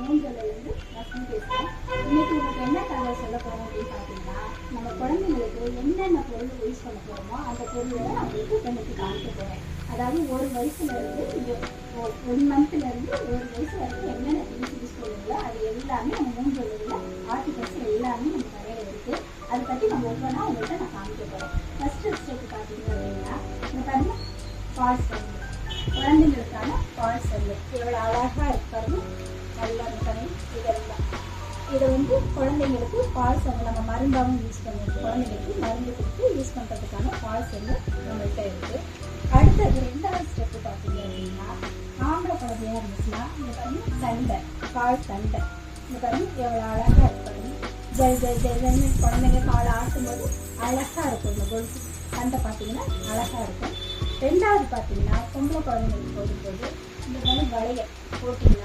மூஞ்சலிருந்து லக்ஷ்மி பேசுகிறேன். இன்னைக்கு உங்களுக்கு என்ன தகவல் சொல்ல போகிறோம் அப்படின்னு பார்த்தீங்கன்னா, நம்ம குழந்தைங்களுக்கு என்னென்ன பொருள் யூஸ் பண்ண போகிறோமோ அந்த பொருளை நான் உங்களுக்கு இன்னைக்கு காமிக்க போகிறேன். அதாவது ஒரு வயசுலேருந்து இங்கே 1 மந்த்லேருந்து 1 வயசு வரைக்கும் என்னென்ன திங்ஸ் யூஸ் பண்ணுவீங்களோ அது எல்லாமே நம்ம மூஞ்சலில் ஆர்டிகல்ஸ் எல்லாமே நம்ம கடையில் இருக்குது. அதை பற்றி நம்ம ஒவ்வொன்றா உங்கள்கிட்ட நான் காமிக்க போகிறேன். ஃபஸ்ட்டு ஸ்டெப் பார்த்தீங்க அப்படின்னா, இந்த பாருங்க பால் செல்லு, குழந்தைங்களுக்கான பால் செல்லு எவ்வளோ அழகாக இருப்பாரு. நல்லா பண்ணி இதெல்லாம் இதை குழந்தைங்களுக்கு பால் செல்லு நம்ம மருந்தாகவும் யூஸ் பண்ணுவோம். குழந்தைங்களுக்கு மருந்து கொடுத்து யூஸ் பண்ணுறதுக்கான பால் செல்லு நம்மள்கிட்ட இருக்குது. அடுத்தது 2வது ஸ்டெப்பு பார்த்தீங்க அப்படின்னா, ஆம்பளை குழந்தையாக இருந்துச்சுன்னா இந்த பாருங்க தண்டை, பால் தண்டை இந்த பாருங்க எவ்வளோ அழகாக இருப்பாரு. ஜெல் ஜெல் ஜெல்னு குழந்தைங்க காலை ஆட்டும் போது அழகாக இருக்கும். இந்த கொலுசு தண்டை பார்த்தீங்கன்னா அழகாக இருக்கும். 2வது பார்த்தீங்கன்னா பொம்பளை குழந்தைங்களுக்கு போடும்போது இந்த மாதிரி வளையல் போட்டிங்கன்னா